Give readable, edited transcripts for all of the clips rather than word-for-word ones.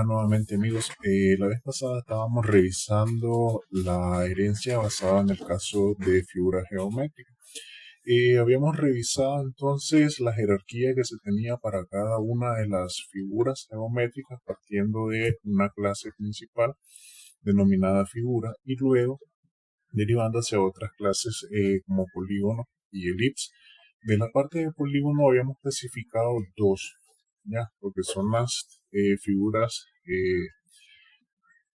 Hola nuevamente amigos. La vez pasada estábamos revisando la herencia basada en el caso de figuras geométricas. Habíamos revisado entonces la jerarquía que se tenía para cada una de las figuras geométricas partiendo de una clase principal denominada figura y luego derivando hacia otras clases como polígono y elipse. De la parte de polígono habíamos clasificado dos, ya, porque son las figuras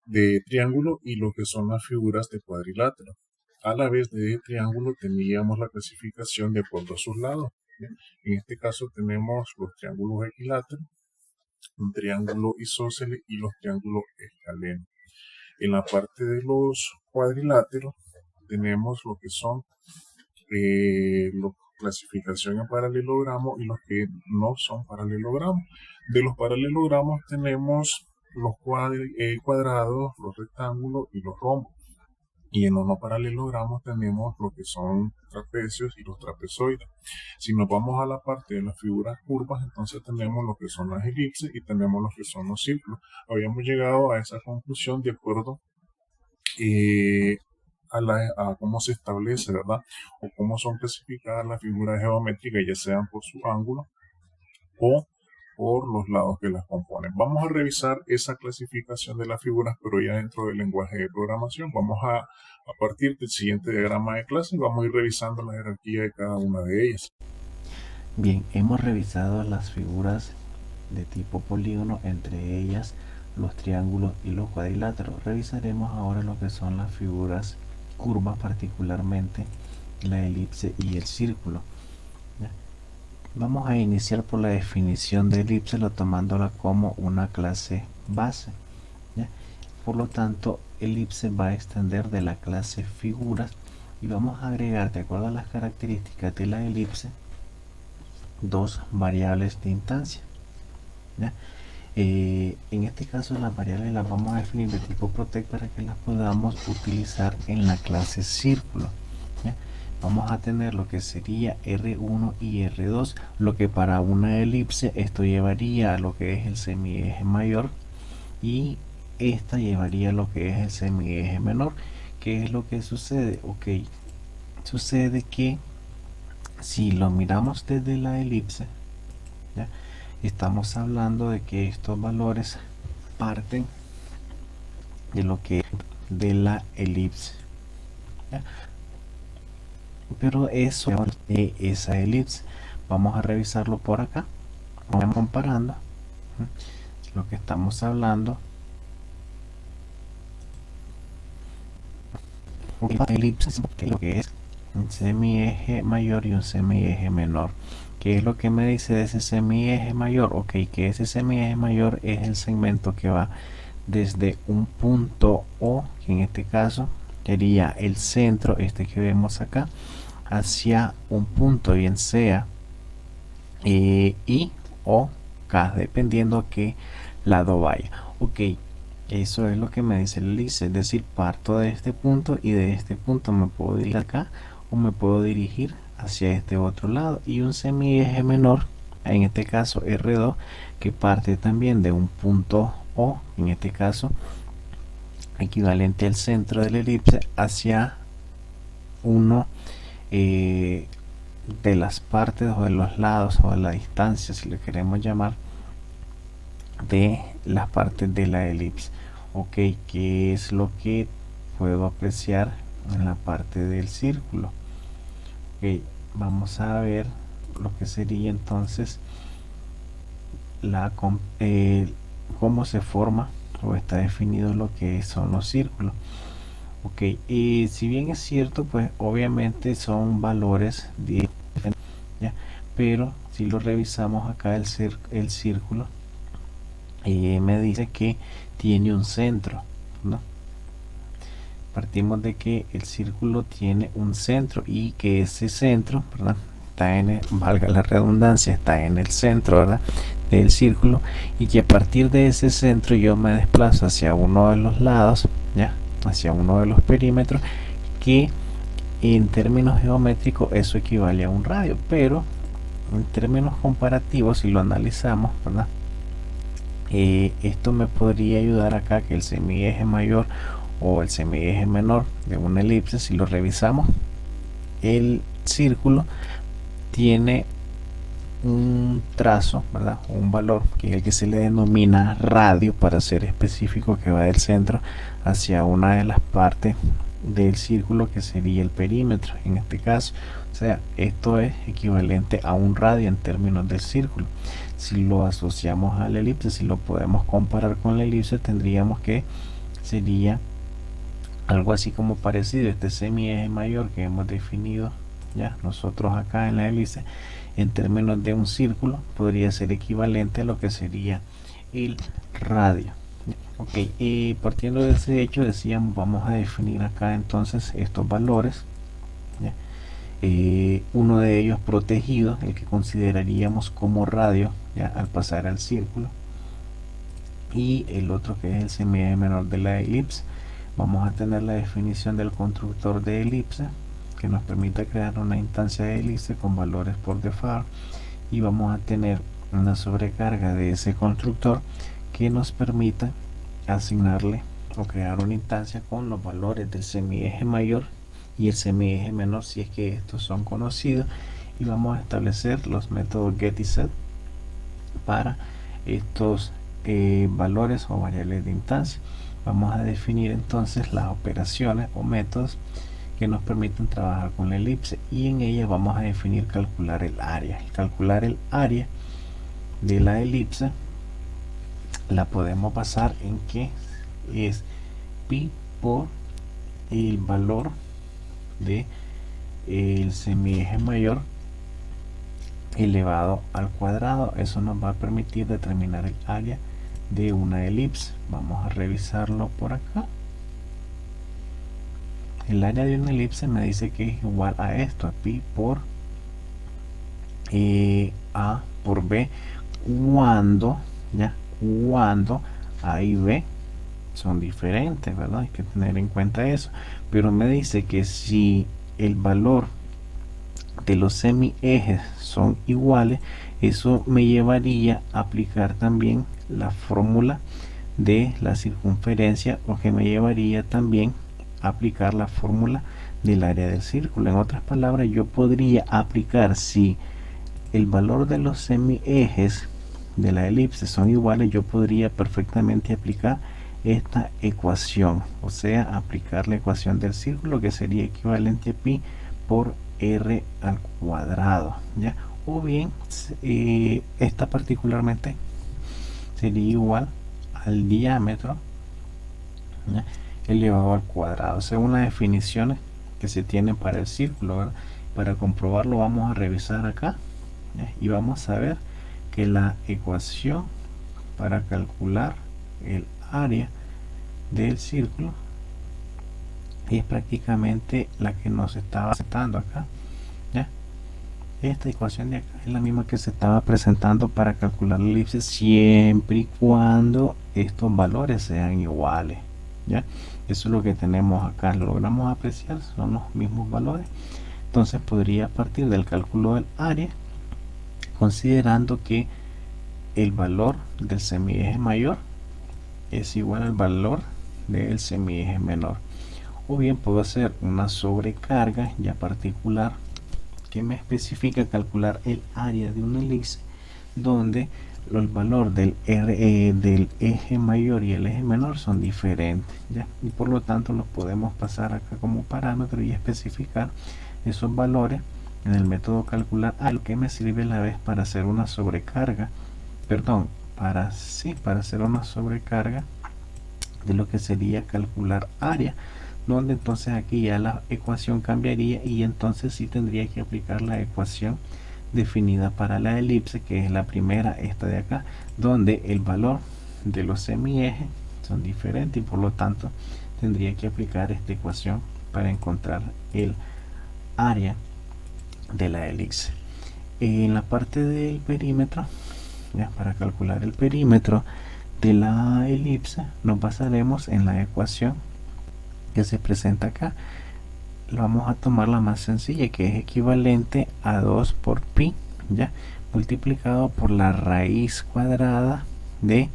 de triángulo y lo que son las figuras de cuadrilátero. A la vez de triángulo teníamos la clasificación de acuerdo a sus lados. ¿Ya? En este caso tenemos los triángulos equiláteros, un triángulo isósceles y los triángulos escalenos. En la parte de los cuadriláteros tenemos lo que son los clasificación en paralelogramos y los que no son paralelogramos. De los paralelogramos tenemos los cuadrados, los rectángulos y los rombos. Y en los no paralelogramos tenemos lo que son trapecios y los trapezoides. Si nos vamos a la parte de las figuras curvas, entonces tenemos lo que son las elipses y tenemos lo que son los círculos. Habíamos llegado a esa conclusión de acuerdo a cómo se establece, ¿verdad? O cómo son clasificadas las figuras geométricas, ya sean por su ángulo o por los lados que las componen. Vamos a revisar esa clasificación de las figuras, pero ya dentro del lenguaje de programación. Vamos a partir del siguiente diagrama de clase, vamos a ir revisando la jerarquía de cada una de ellas. Bien, hemos revisado las figuras de tipo polígono, entre ellas los triángulos y los cuadriláteros. Revisaremos ahora lo que son las figuras curvas, particularmente la elipse y el círculo. ¿Ya? Vamos a iniciar por la definición de elipse, tomándola como una clase base. ¿Ya? Por lo tanto, elipse va a extender de la clase figuras y vamos a agregar, de acuerdo a las características de la elipse, dos variables de instancia. ¿Ya? En este caso las variables las vamos a definir de tipo protect para que las podamos utilizar en la clase círculo. ¿Ya? Vamos a tener lo que sería R1 y R2, lo que para una elipse esto llevaría a lo que es el semieje mayor y esta llevaría a lo que es el semieje menor. ¿Qué es lo que sucede? Ok, sucede que si lo miramos desde la elipse, ¿ya? Estamos hablando de que estos valores parten de lo que es de la elipse, ¿ya? Pero eso de esa elipse vamos a revisarlo por acá, vamos comparando lo que estamos hablando. Una elipse, lo que es un semieje mayor y un semieje menor. ¿Qué es lo que me dice de ese semieje mayor? Ok, que ese semieje mayor es el segmento que va desde un punto O, que en este caso sería el centro, este que vemos acá, hacia un punto, bien sea I o K, dependiendo a qué lado vaya. Ok, eso es lo que me dice el elipse, es decir, parto de este punto y de este punto me puedo dirigir acá o me puedo dirigir hacia este otro lado. Y un semieje menor, en este caso R2, que parte también de un punto O, en este caso equivalente al centro de la elipse, hacia uno de las partes o de los lados o de la distancia, si le queremos llamar, de las partes de la elipse. Ok, ¿qué es lo que puedo apreciar en la parte del círculo? Ok, vamos a ver lo que sería entonces cómo se forma o está definido lo que son los círculos. Ok, y si bien es cierto, pues obviamente son valores diferentes, ¿ya? Pero si lo revisamos acá el círculo, me dice que tiene un centro, ¿no? Partimos de que el círculo tiene un centro y que ese centro, ¿verdad?, está valga la redundancia, está en el centro, ¿verdad?, del círculo, y que a partir de ese centro yo me desplazo hacia uno de los lados, ¿ya?, hacia uno de los perímetros, que en términos geométricos eso equivale a un radio, pero en términos comparativos, si lo analizamos, ¿verdad?, Esto me podría ayudar acá que el semieje mayor o el semieje menor de una elipse, si lo revisamos, el círculo tiene un trazo, ¿verdad? Un valor que es el que se le denomina radio, para ser específico, que va del centro hacia una de las partes del círculo, que sería el perímetro en este caso. O sea, esto es equivalente a un radio en términos del círculo. Si lo asociamos a la elipse, si lo podemos comparar con la elipse, tendríamos que sería algo así como parecido. Este semieje mayor que hemos definido ya nosotros acá en la elipse, en términos de un círculo, podría ser equivalente a lo que sería el radio. Ok, y partiendo de ese hecho, decíamos, vamos a definir acá entonces estos valores, ¿ya? Uno de ellos protegido, el que consideraríamos como radio, ¿ya?, al pasar al círculo, y el otro que es el semieje menor de la elipse. Vamos a tener la definición del constructor de elipse, que nos permita crear una instancia de elipse con valores por default, y vamos a tener una sobrecarga de ese constructor que nos permita asignarle o crear una instancia con los valores del semieje mayor y el semieje menor, si es que estos son conocidos, y vamos a establecer los métodos get y set para estos valores o variables de instancia. Vamos a definir entonces las operaciones o métodos que nos permiten trabajar con la elipse, y en ella vamos a definir calcular el área. Calcular el área de la elipse la podemos basar en que es pi por el valor de el semieje mayor elevado al cuadrado. Eso nos va a permitir determinar el área de una elipse. Vamos a revisarlo por acá. El área de una elipse me dice que es igual a esto, a pi por a por b, cuando a y b son diferentes, ¿verdad? Hay que tener en cuenta eso. Pero me dice que si el valor de los semiejes son iguales, eso me llevaría a aplicar también la fórmula de la circunferencia, o que me llevaría también a aplicar la fórmula del área del círculo. En otras palabras, yo podría aplicar, si el valor de los semiejes de la elipse son iguales, yo podría perfectamente aplicar esta ecuación, o sea, aplicar la ecuación del círculo, que sería equivalente a pi por r al cuadrado, ¿ya? O bien esta particularmente sería igual al diámetro, ¿ya?, elevado al cuadrado, según las definiciones que se tienen para el círculo, ¿verdad? Para comprobarlo vamos a revisar acá, ¿ya?, y vamos a ver que la ecuación para calcular el área del círculo es prácticamente la que nos estaba presentando acá, ¿ya? Esta ecuación de acá es la misma que se estaba presentando para calcular la elipse, siempre y cuando estos valores sean iguales, ¿ya? Eso es lo que tenemos acá, lo logramos apreciar, son los mismos valores. Entonces podría partir del cálculo del área, considerando que el valor del semieje mayor es igual al valor del semieje menor, o bien puedo hacer una sobrecarga ya particular que me especifica calcular el área de una elipse, donde el valor del eje mayor y el eje menor son diferentes, ¿ya? Y por lo tanto los podemos pasar acá como parámetro y especificar esos valores en el método calcular a lo que me sirve a la vez para hacer una sobrecarga, perdón, para hacer una sobrecarga de lo que sería calcular área, donde entonces aquí ya la ecuación cambiaría, y entonces sí tendría que aplicar la ecuación definida para la elipse, que es la primera, esta de acá, donde el valor de los semiejes son diferentes, y por lo tanto tendría que aplicar esta ecuación para encontrar el área de la elipse. En la parte del perímetro, ya, para calcular el perímetro de la elipse, nos basaremos en la ecuación que se presenta acá. Vamos a tomar la más sencilla, que es equivalente a 2 por pi, ya, multiplicado por la raíz cuadrada de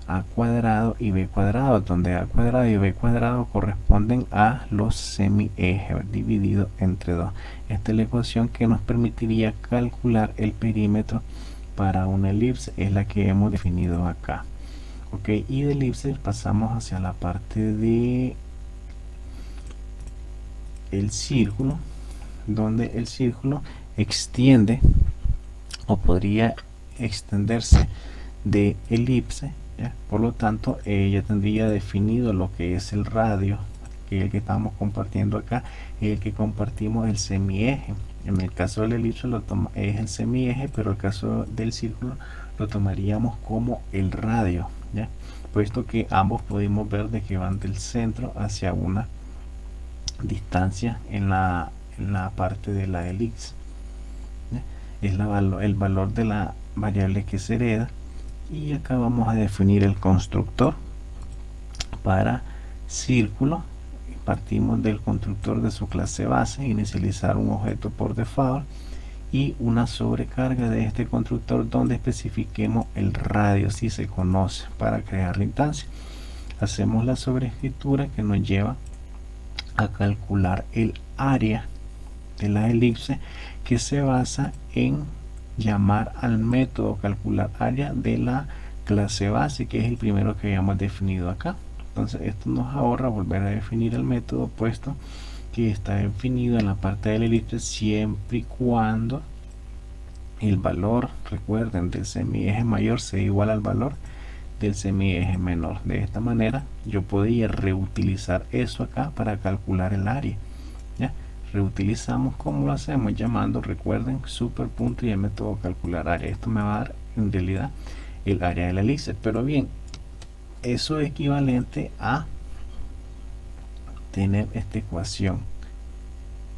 A cuadrado y B cuadrado, donde A cuadrado y B cuadrado corresponden a los semiejes dividido entre 2. Esta es la ecuación que nos permitiría calcular el perímetro para una elipse, es la que hemos definido acá. Ok, y de elipse pasamos hacia la parte de el círculo, donde el círculo extiende o podría extenderse de elipse, ¿ya? Por lo tanto ya tendría definido lo que es el radio, que es el que estamos compartiendo acá, y el que compartimos el semieje. En el caso del elipse es el semieje, pero el caso del círculo lo tomaríamos como el radio, ¿ya? Puesto que ambos podemos ver de que van del centro hacia una distancia en la parte de la elipse, ¿ya? Es el valor de la variable que se hereda. Y acá vamos a definir el constructor para círculo. Partimos del constructor de su clase base, inicializar un objeto por default y una sobrecarga de este constructor donde especifiquemos el radio si se conoce para crear la instancia. Hacemos la sobreescritura que nos lleva a calcular el área de la elipse, que se basa en llamar al método calcular área de la clase base, que es el primero que habíamos definido acá. Entonces esto nos ahorra volver a definir el método, puesto que está definido en la parte de la elipse siempre y cuando el valor, recuerden, del semieje mayor sea igual al valor del semieje menor. De esta manera yo podría reutilizar eso acá para calcular el área, ¿ya? Reutilizamos, como lo hacemos, llamando, recuerden, superpunto y el método calcular área. Esto me va a dar en realidad el área de la elipse, pero bien, eso es equivalente a tener esta ecuación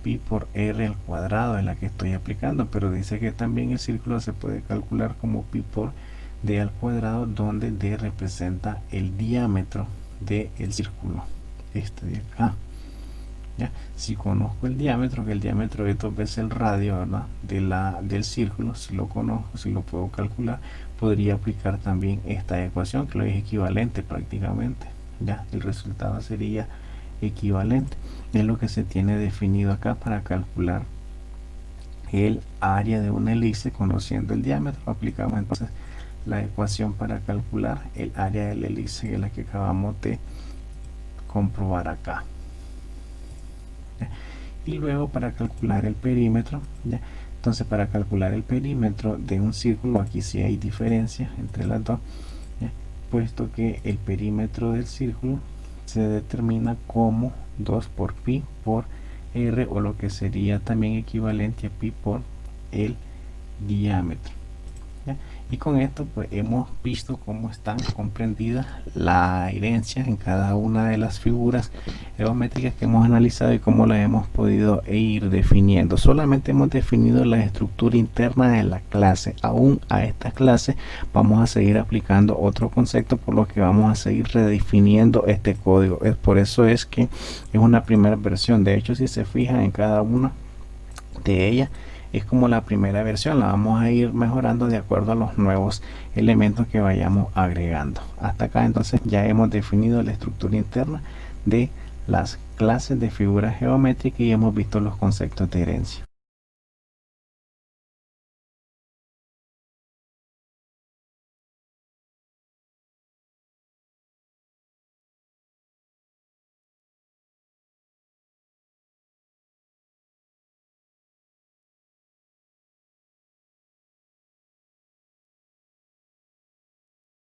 pi por r al cuadrado, en la que estoy aplicando, pero dice que también el círculo se puede calcular como pi por d al cuadrado, donde d representa el diámetro del círculo, este de acá. ¿Ya? Si conozco el diámetro, que el diámetro es 2 veces el radio, ¿verdad?, del círculo, si lo conozco, si lo puedo calcular, podría aplicar también esta ecuación, que lo es equivalente prácticamente. ¿Ya? El resultado sería equivalente. Es lo que se tiene definido acá para calcular el área de una elipse. Conociendo el diámetro, aplicamos entonces la ecuación para calcular el área de la elipse, que es la que acabamos de comprobar acá. Y luego para calcular el perímetro, ¿ya? Entonces para calcular el perímetro de un círculo, aquí sí hay diferencia entre las dos, ¿ya? Puesto que el perímetro del círculo se determina como 2 por pi por r, o lo que sería también equivalente a pi por el diámetro, ¿ya? Y con esto pues hemos visto cómo están comprendidas la herencia en cada una de las figuras geométricas que hemos analizado y cómo las hemos podido ir definiendo. Solamente hemos definido la estructura interna de la clase. Aún a esta clase vamos a seguir aplicando otro concepto, por lo que vamos a seguir redefiniendo este código. Por eso es que es una primera versión. De hecho, si se fijan en cada una de ellas, es como la primera versión. La vamos a ir mejorando de acuerdo a los nuevos elementos que vayamos agregando. Hasta acá entonces ya hemos definido la estructura interna de las clases de figuras geométricas y hemos visto los conceptos de herencia.